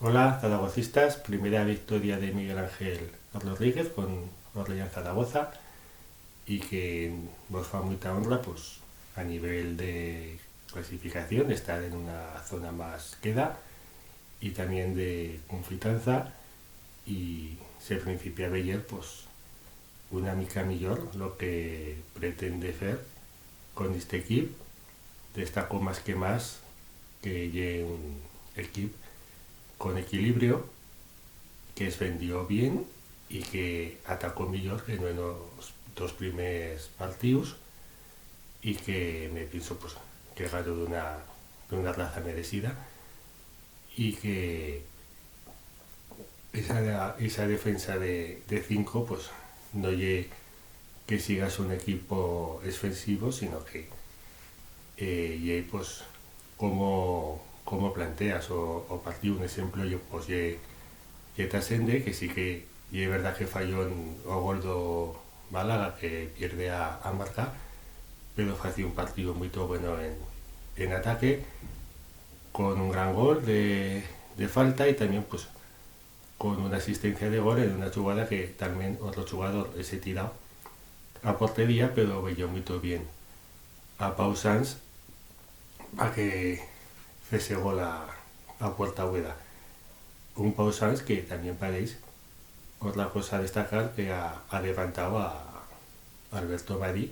Hola, zaragocistas. Primera victoria de Miguel Ángel Rodríguez con Real Zaragoza y que nos fa mucha honra pues, a nivel de clasificación, de estar en una zona más queda y también de confianza y se principia a ver pues, una mica millor lo que pretende hacer con este equipo. Destaco más que lleve un equipo con equilibrio, que es vendió bien y que atacó mejor que en los dos primeros partidos y que me pienso pues que ganó de una raza merecida y que esa defensa de cinco pues no lle que sigas un equipo defensivo sino que pues como planteas o partido un ejemplo yo pues que trascende, que sí que y es verdad que falló en o Gordo Málaga que pierde a marca, pero fue un partido muy bueno en ataque, con un gran gol de falta y también pues con una asistencia de gol en una jugada que también otro jugador se tirado a portería, pero veo muy bien a Pau Sanz para que ese gol a puerta hueda. Un Pau Sanz que también paréis otra cosa a destacar que ha levantado a Alberto Marí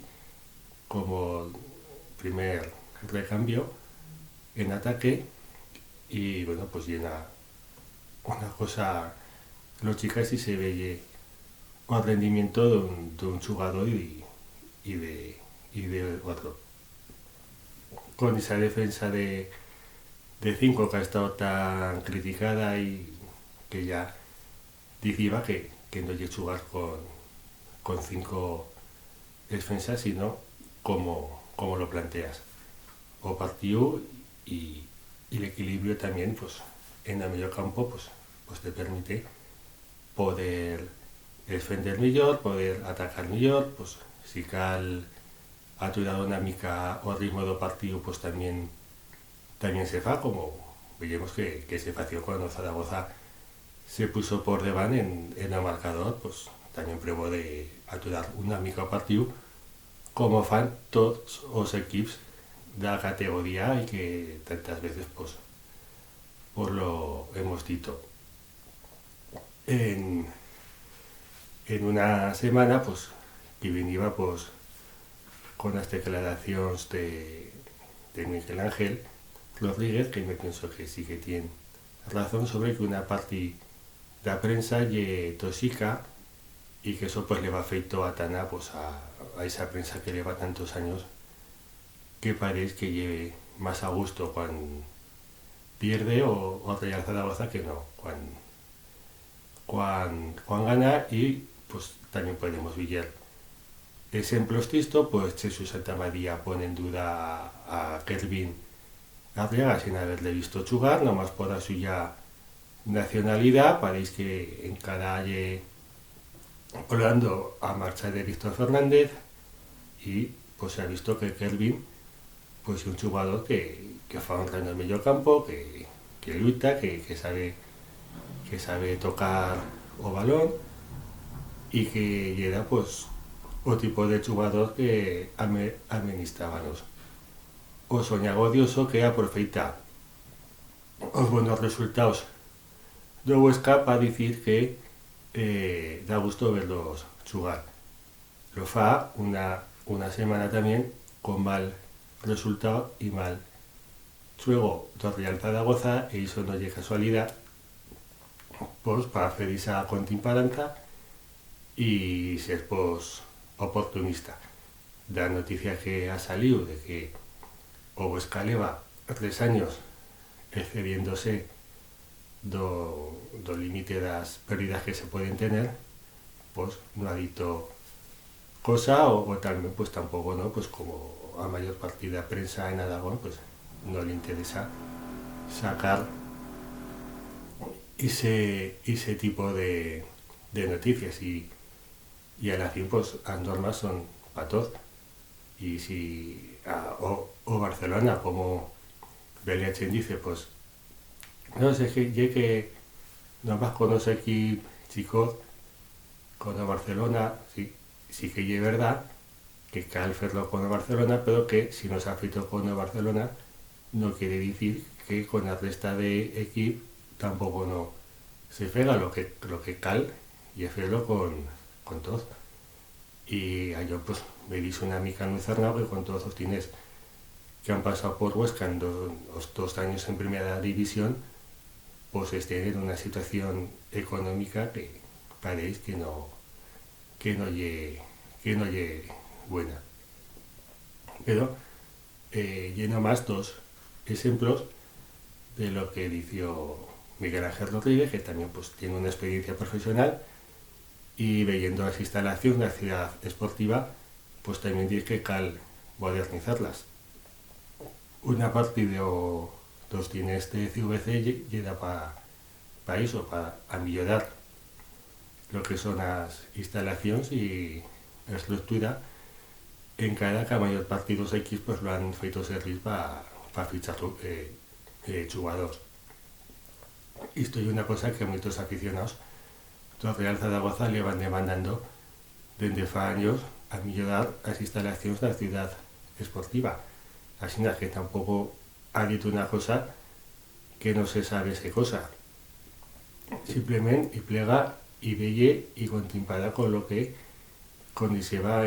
como primer recambio en ataque y bueno pues llena una cosa lógica si se ve el rendimiento de un jugador y de, y de otro. Con esa defensa de cinco que ha estado tan criticada y que ya decía que no hay que jugar con cinco defensas, sino como lo planteas. O partido y el equilibrio también, pues en el medio campo, pues te permite poder defender mejor, poder atacar mejor, pues si cal aturar una mica o ritmo del partido, pues también se fa, como veíamos que se fació cuando Zaragoza se puso por deban en el marcador, pues también probó de aturar una mica partido, como fan todos los equipos de la categoría y que tantas veces pues lo hemos dicho. En, en una semana pues que venía pues con las declaraciones de Miguel Ángel Rodríguez, que me pienso que sí que tiene razón sobre que una parte de la prensa ye tóxica y que eso pues le va feito a Tana pues a esa prensa que lleva tantos años, que parece que lleve más a gusto cuando pierde o Real Zaragoza que no cuando gana, y pues también podemos ver ejemplos de esto, pues Jesús Santamaría pone en duda a Kelvin Arriaga sin haberle visto jugar, nomás por la suya nacionalidad. Parece que en cada hablando a marcha de Víctor Fernández y pues se ha visto que Kelvin pues es un jugador que fa un en el medio campo, que lucha, que sabe tocar o balón y que llega pues o tipo de jugador que administrábamos. O soñaba odioso que aproveita os buenos resultados de Huesca para decir que da gusto verlos jugar. Lo fa una semana también con mal resultado y mal juego de Real Zaragoza, e eso no es casualidad pues para hacer esa contimparanza y ser pues oportunista. La noticia que ha salido de que o Huesca lleva 3 años excediéndose do límite de las pérdidas que se pueden tener, pues no ha dicho cosa o también pues tampoco no, pues como a mayor partida prensa en Aragón pues no le interesa sacar ese tipo de noticias y a la fin pues las normas son para todos. Y si o Barcelona, como Beliachen dice, pues no sé, que nomás con los equipos chicos, con el Barcelona, sí, sí que es verdad que cal hacerlo con el Barcelona, pero que si no se ha feito con el Barcelona, no quiere decir que con la resta de equipos tampoco no se fega lo que cal y hacerlo con todos. Y a yo pues me dice una mica en Lucerna que con todos los tienes que han pasado por Huesca en los 2 años en primera división, pues estén en una situación económica que parece que no lle, que no lle buena. Pero lleno más dos ejemplos de lo que dijo Miguel Ángel Rodríguez, que también pues tiene una experiencia profesional y viendo las instalaciones de la ciudad esportiva, pues también dice que cal modernizarlas. Una parte de los tienes de CVC llega para eso, para mejorar lo que son las instalaciones y la estructura en cada que a mayor parte de los equipos pues lo han feito servir para fichar jugadores. Esto es una cosa que muchos aficionados del Real Zaragoza le van demandando desde hace años a mejorar las instalaciones de la ciudad esportiva. Así que tampoco ha dicho una cosa que no se sabe esa cosa. Simplemente y plega y veye y contemplada con lo que condiciona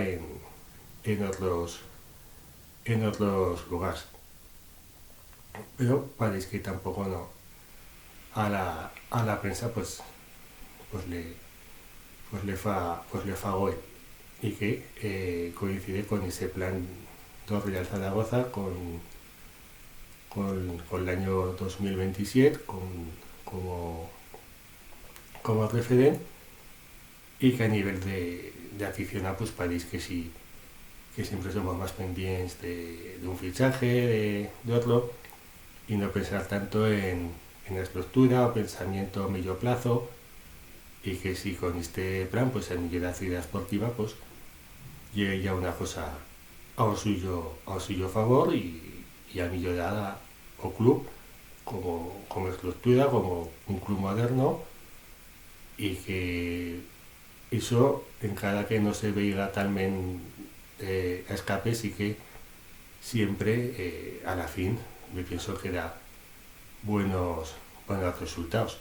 en otros lugares. Pero parece que tampoco no. A la prensa pues le fa gol y que coincide con ese plan de Real Zaragoza con el año 2027 como referente y que a nivel de aficionado pues parece que sí que siempre somos más pendientes de un fichaje, de otro y no pensar tanto en la estructura o pensamiento a medio plazo y que si con este plan pues en la ciudad esportiva pues llegue ya una cosa a suyo favor y a mejorar o club como estructura, como un club moderno y que eso en cada que no se veiga talmente a escape sí que siempre a la fin me pienso que da buenos resultados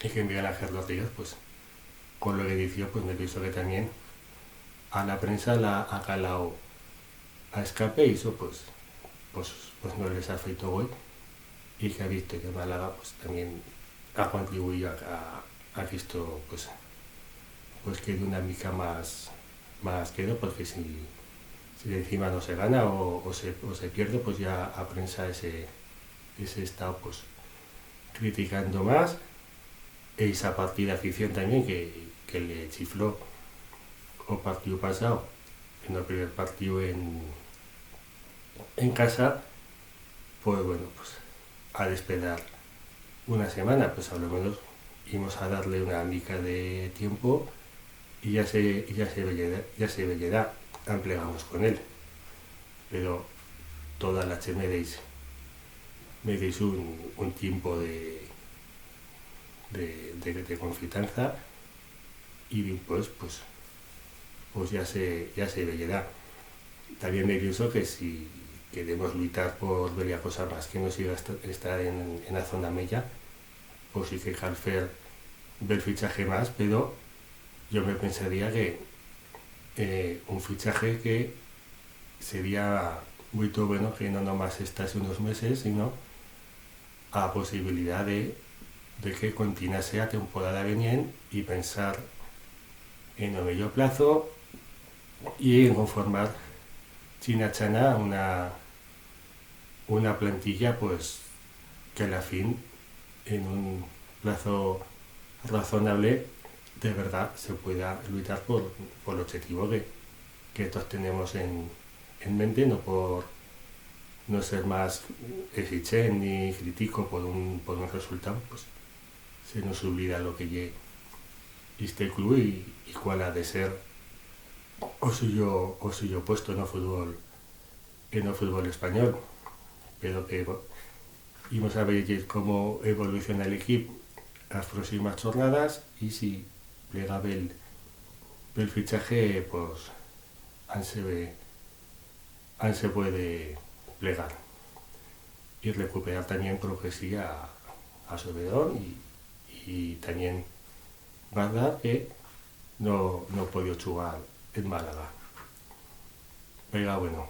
y que Miguel Ángel Rodríguez pues con lo que dició pues me pienso que también a la prensa la ha calado a escape y eso pues no les ha feito gol y que ha visto que Málaga pues también ha contribuido a que esto pues quede una mica más quedo porque si de encima no se gana o se pierde pues ya a prensa ese estado pues criticando más e esa partida de afición también que le chifló o partido pasado en el primer partido en casa pues bueno pues a despedir una semana pues a lo menos íbamos a darle una mica de tiempo y ya se vellerá ampliamos con él pero toda la noche me deis un tiempo de confianza y después pues ya se vellerá. También me pienso que si queremos luchar por ver cosa más que no siga estar en la zona media, pues sí que Halfer ver fichaje más, pero yo me pensaría que un fichaje que sería muy bueno que no nomás estase unos meses, sino a posibilidad de que continuase a temporada veniente y pensar en el medio plazo y en conformar China una plantilla pues que a la fin en un plazo razonable de verdad se pueda luchar por el objetivo que todos tenemos en mente, no por no ser más exigente ni crítico por un resultado, pues se nos olvida lo que lleva este club y cuál ha de ser o suyo puesto en el fútbol español, pero que íbamos a ver cómo evoluciona el equipo las próximas jornadas y si plega el fichaje, pues aún se puede plegar y recuperar también creo que sí a Soberón y también Vargas que no ha podido jugar en Málaga. Pero bueno,